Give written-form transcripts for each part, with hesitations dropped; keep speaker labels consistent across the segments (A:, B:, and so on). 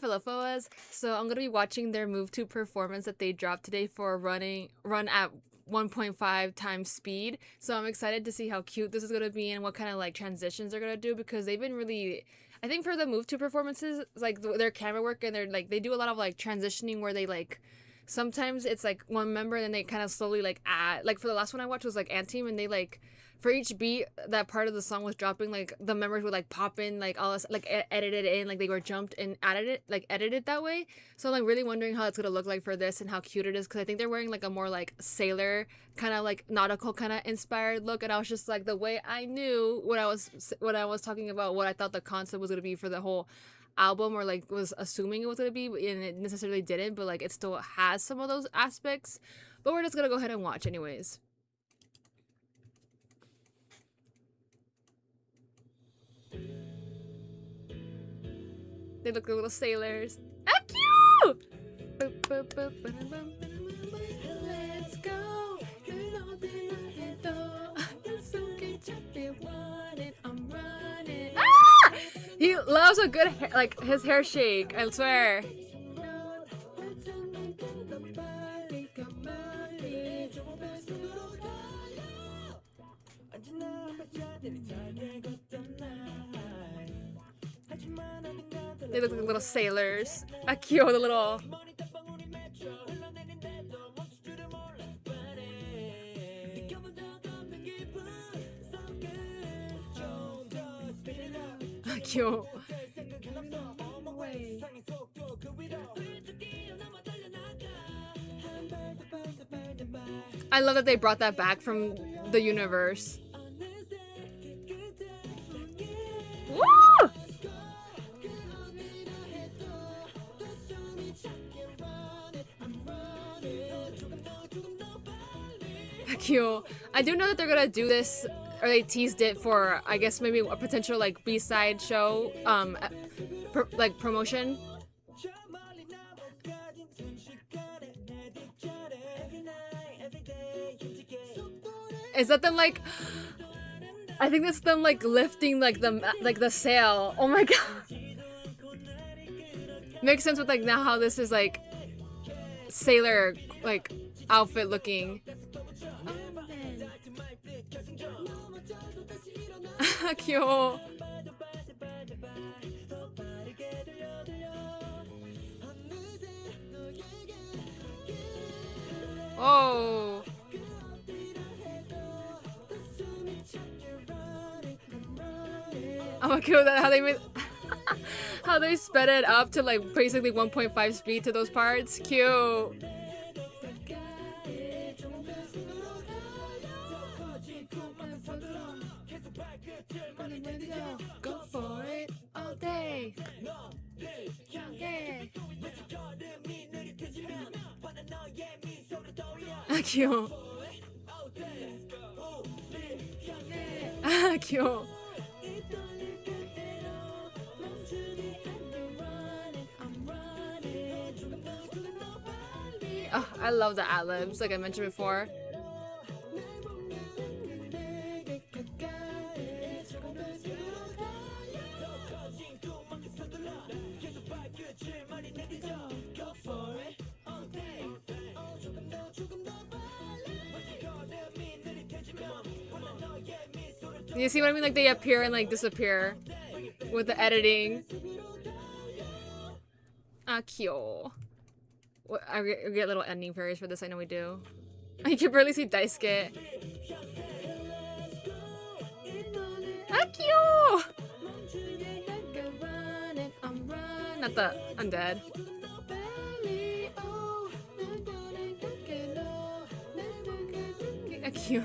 A: Hola Filipoas. So I'm gonna be watching their Move to performance that they dropped today for a run at 1.5 times speed. So I'm excited to see how cute this is gonna be and what kind of like transitions they're gonna do because they've been really. I think for the Move to performances, like their camera work and they're like they do a lot of like transitioning where they like. Sometimes it's like one member and then they kind of slowly like add like for the last one I watched was like Ant Team and they like for each beat that part of the song was dropping like the members would like pop in like all this like edited in like they were jumped and added it like edited that way. So I'm like really wondering how it's gonna look like for this and how cute it is because I think they're wearing like a more like sailor kind of like nautical kind of inspired look and I was just like the way I knew what I was talking about what I thought the concept was gonna be for the whole album or like was assuming it was gonna be and it necessarily didn't but like it still has some of those aspects but we're just gonna go ahead and watch anyways. They look like little sailors. Ah, cute! Boop, boop, boop, let's go. I'm running. Ah! He loves a good like his hair shake. I swear. They look like little sailors. Ah, cute, the little. Ah, cute. I love that they brought that back from the universe. Woo! Cute. I do know that they're gonna do this, or they teased it for, I guess maybe a potential like B-side show, like promotion. Is that them like? I think that's them like lifting like the sail. Oh my god. Makes sense with like now how this is like sailor like outfit looking. Cute. Oh. Oh, cute that how they made how they sped it up to like basically 1.5 speed to those parts. Cute. Go for it all day. Yeah. Cute. Cute. Oh, I love the ad-libs, like I mentioned before. You see what I mean? Like they appear and like disappear with the editing. Ah, cute. I get little ending fairies for this. I know we do. You can barely see Daisuke. Ah, cute. Not the undead. Ah, cute.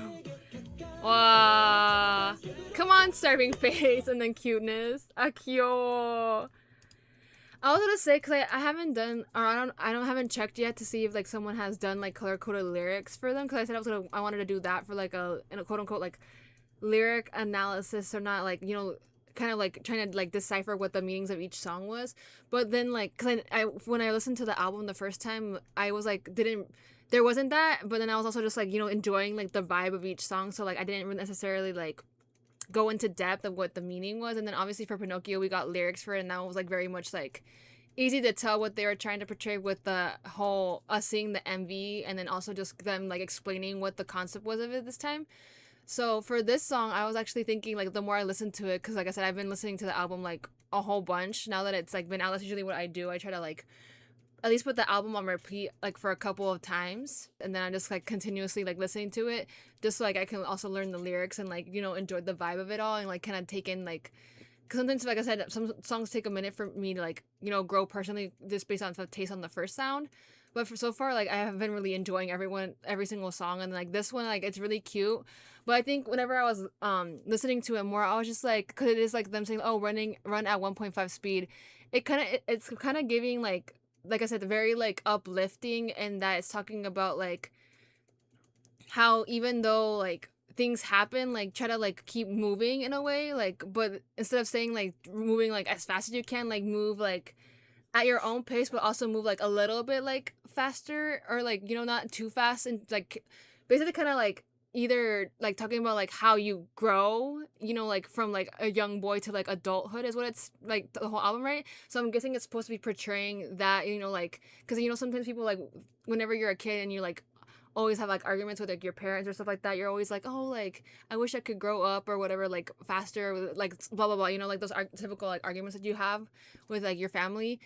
A: Wow. Come on, starving face and then cuteness. Ah, cute. I was gonna say because I haven't done or haven't checked yet to see if like someone has done like color coded lyrics for them because I said I wanted to do that for like in a quote unquote like lyric analysis or not like kind of like trying to like decipher what the meanings of each song was, but then like cause I when I listened to the album the first time I was like there wasn't that, but then I was also just like enjoying like the vibe of each song, so like I didn't necessarily like go into depth of what the meaning was. And then obviously for Pinocchio we got lyrics for it and that was like very much like easy to tell what they were trying to portray with the whole us seeing the MV and then also just them like explaining what the concept was of it this time. So for this song, I was actually thinking like the more I listened to it, because like I said, I've been listening to the album like a whole bunch now that it's like been out. That's usually what I do. I try to like at least put the album on repeat like for a couple of times, and then I'm just like continuously like listening to it just so like I can also learn the lyrics and like enjoy the vibe of it all and like kind of take in like, because sometimes like I said, some songs take a minute for me to like grow personally just based on the taste on the first sound. But for so far, like I have been really enjoying every single song, and like this one, like it's really cute. But I think whenever I was listening to it more, I was just like, because it is like them saying, "Oh, run at 1.5 speed." It's kind of giving like I said, very like uplifting, and that it's talking about like how even though like things happen, like try to like keep moving in a way, like but instead of saying like moving like as fast as you can, like move like at your own pace, but also move like a little bit like faster or like not too fast, and like basically kind of like either like talking about like how you grow, like from like a young boy to like adulthood is what it's like the whole album, right? So I'm guessing it's supposed to be portraying that, like because sometimes people like whenever you're a kid and you like always have like arguments with like your parents or stuff like that, you're always like, oh, like I wish I could grow up or whatever, like faster, like blah blah blah, like those typical like arguments that you have with like your family.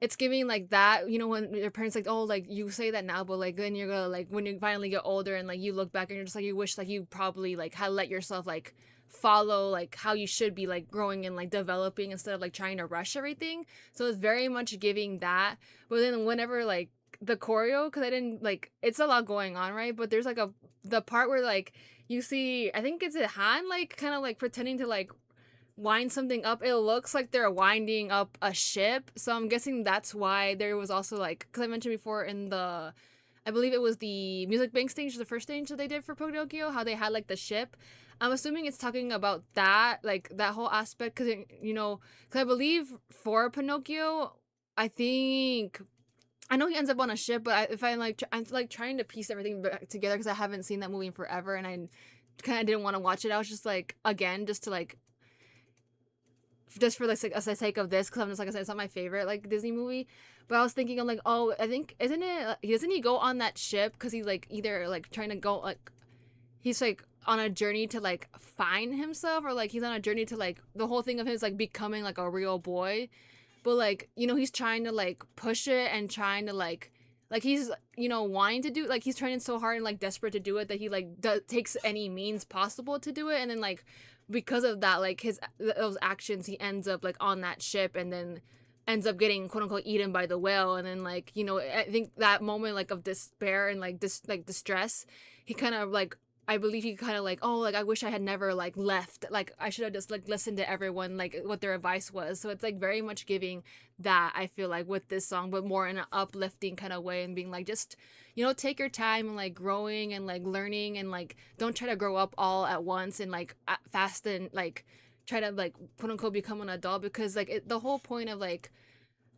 A: It's giving like that, when your parents like, oh, like you say that now, but like then you're gonna like when you finally get older and like you look back and you're just like you wish like you probably like had let yourself like follow like how you should be like growing and like developing instead of like trying to rush everything. So it's very much giving that. But then whenever like the choreo, because I didn't like, it's a lot going on, right? But there's like the part where like you see, I think it's a Han like kind of like pretending to like wind something up. It looks like they're winding up a ship, so I'm guessing that's why there was also like, because I mentioned before in the, I believe it was the music bank stage, the first stage that they did for Pinocchio, how they had like the ship. I'm assuming it's talking about that, like that whole aspect, because because I believe for Pinocchio, I think I know he ends up on a ship, but if I like, I'm like trying to piece everything back together because I haven't seen that movie in forever, and I kind of didn't want to watch it. I was just like, again, just to like just for like the sake of this, because I'm just like I said, it's not my favorite like Disney movie. But I was thinking, I'm like, oh, I think doesn't he go on that ship because he's like either like trying to go like he's like on a journey to like find himself, or like he's on a journey to like the whole thing of him is like becoming like a real boy. But like he's trying to like push it and trying to like he's wanting to do, like he's trying so hard and like desperate to do it that he like takes any means possible to do it, and then like because of that, like his those actions, he ends up like on that ship and then ends up getting quote unquote eaten by the whale. And then like I think that moment like of despair and like distress, he kind of like, I believe he kind of like, oh, like I wish I had never like left, like I should have just like listened to everyone, like what their advice was. So it's like very much giving that, I feel like, with this song, but more in an uplifting kind of way, and being like, just take your time and like growing and like learning, and like don't try to grow up all at once and like fast and like try to like quote unquote become an adult, because like the whole point of like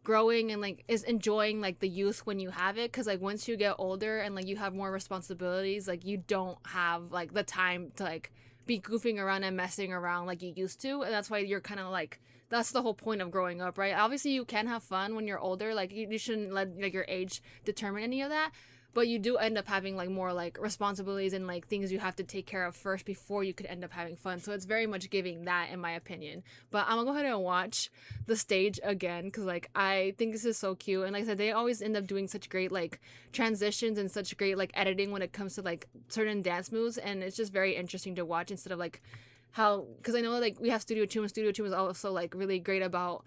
A: growing and like is enjoying like the youth when you have it, because like once you get older and like you have more responsibilities, like you don't have like the time to like be goofing around and messing around like you used to. And that's why you're kind of like, that's the whole point of growing up, right? Obviously you can have fun when you're older, like you shouldn't let like your age determine any of that, but you do end up having like more like responsibilities and like things you have to take care of first before you could end up having fun. So it's very much giving that, in my opinion. But I'm gonna go ahead and watch the stage again, because like I think this is so cute, and like I said, they always end up doing such great like transitions and such great like editing when it comes to like certain dance moves, and it's just very interesting to watch, instead of like how, because I know like we have Studio 2, and Studio 2 is also like really great about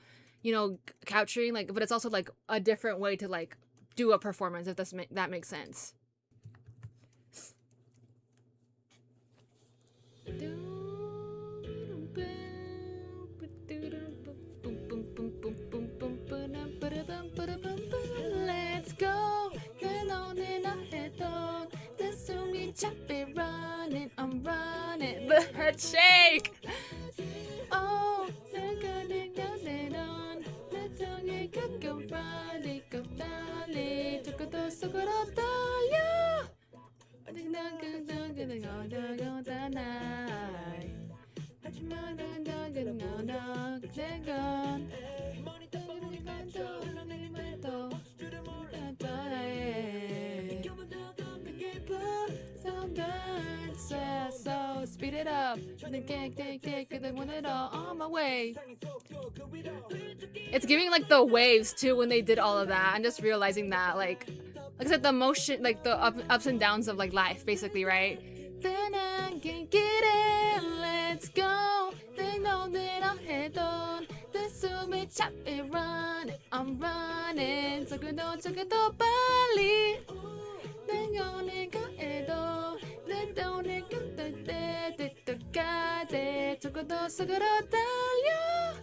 A: capturing like, but it's also like a different way to like do a performance, if that makes sense. Let's go, get on in a head on. This soon we chop it, running, I'm running. The head shake. Oh, they're gonna get it on. Let's all get go running, go running. Took a dose, took a dose, yeah. I think I'm gonna go tonight. speed it up. Cause I want it all on my way. It's giving like the waves too when they did all of that. I'm just realizing that like I said, the motion, like the ups and downs of like life, basically, right? Then I can get it, let's go. They know that I'll head on. This will be chop it, run. I'm running. So good, 빨리. 내 연애가 해도 내 돈을 끝날 때 끝까지 조금더 속으로 달려.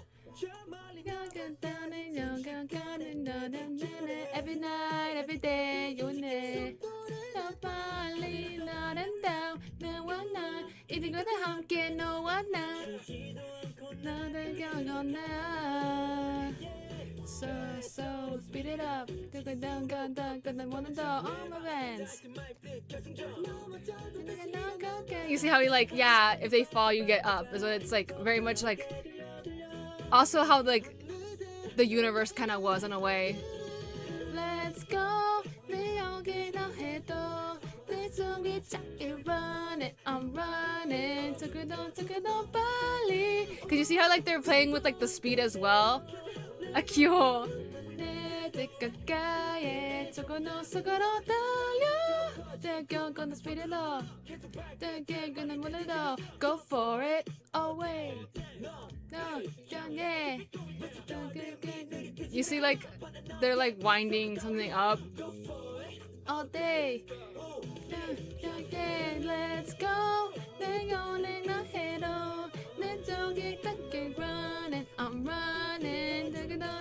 A: Every night, every day, you need 더 빨리 너는 down 너와 나 이들과 함께 너와 나 너를 경험나 So speed it up down cause I wanna do all my bands. You see how he like, yeah, if they fall you get up is what it's like, very much like also how like the universe kind of was in a way. Let's go. I'm running. Cause you see how like they're playing with like the speed as well. Akio. Gonna speed it up. Gonna move it up. Go for it. Away. No, yeah. You see, like they're like winding something up all day. Let's go. They're going ahead on. Let's go get running. I'm running.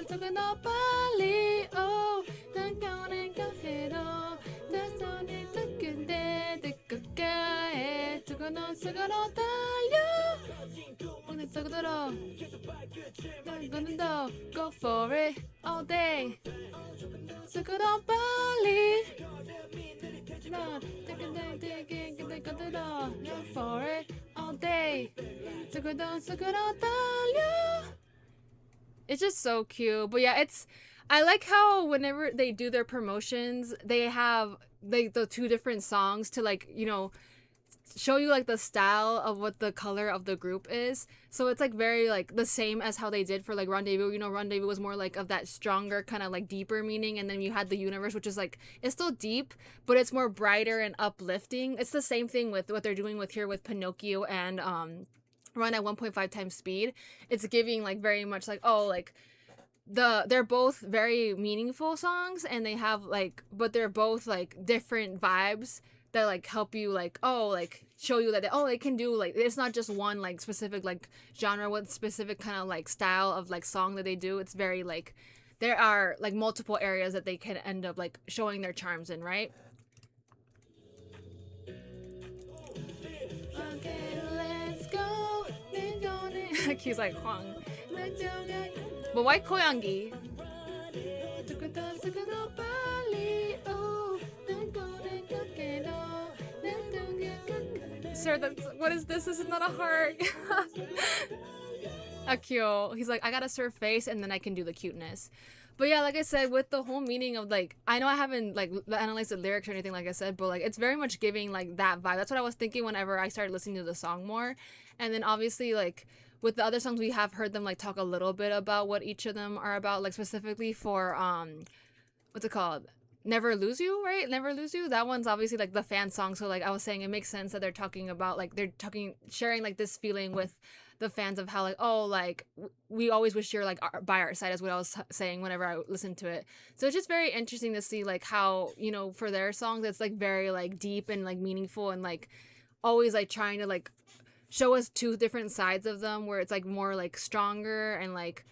A: Talking about Bali. Oh, they're going ahead on. Let's go get talking there. The good guy. Talking on, go for it all day. So good on Bali. Go for it all day. So good on It's just so cute. But yeah, I like how whenever they do their promotions, they have like the two different songs to like, you know, show you like the style of what the color of the group is. So it's like very like the same as how they did for like Rendezvous. You know, Rendezvous was more like of that stronger kind of like deeper meaning, and then you had the Universe, which is like it's still deep, but it's more brighter and uplifting. It's the same thing with what they're doing with here with Pinocchio and Run at 1.5 times speed. It's giving like very much like, oh, like they're both very meaningful songs, and they have like, but they're both like different vibes that like help you like, oh, like show you that they can do like, it's not just one like specific like genre, what specific kind of like style of like song that they do. It's very like there are like multiple areas that they can end up like showing their charms in, right? Okay, let's go. He's like Huang. But why Koyangi? Sir, what is this? This is not a heart. Akio. He's like, I gotta serve face and then I can do the cuteness. But yeah, like I said, with the whole meaning of like, I know I haven't like analyzed the lyrics or anything like I said, but like it's very much giving like that vibe. That's what I was thinking whenever I started listening to the song more. And then obviously like with the other songs we have heard them like talk a little bit about what each of them are about, like specifically for what's it called? Never Lose You, right? Never Lose You. That one's obviously like the fan song. So like I was saying, it makes sense that they're talking about like sharing like this feeling with the fans of how like, oh, like we always wish you're like by our side, is what I was saying whenever I listened to it. So it's just very interesting to see like how, you know, for their songs it's like very like deep and like meaningful and like always like trying to like show us two different sides of them, where it's like more like stronger and like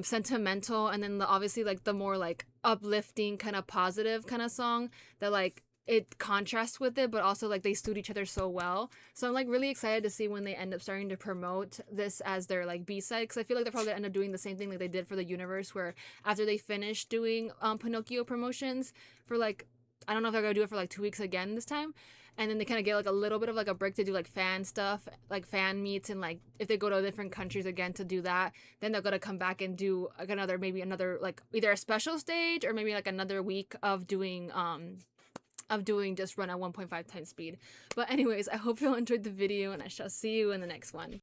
A: sentimental, and then obviously like the more like uplifting kind of positive kind of song that like it contrasts with it, but also like they suit each other so well. So I'm like really excited to see when they end up starting to promote this as their like B-side, because I feel like they're probably gonna end up doing the same thing like they did for the Universe, where after they finish doing Pinocchio promotions for like, I don't know if they're gonna do it for like 2 weeks again this time, and then they kind of get like a little bit of like a break to do like fan stuff, like fan meets, and like if they go to different countries again to do that, then they're gonna come back and do like another like either a special stage or maybe like another week of doing of doing just run at 1.5 times speed. But anyways, I hope you all enjoyed the video, and I shall see you in the next one.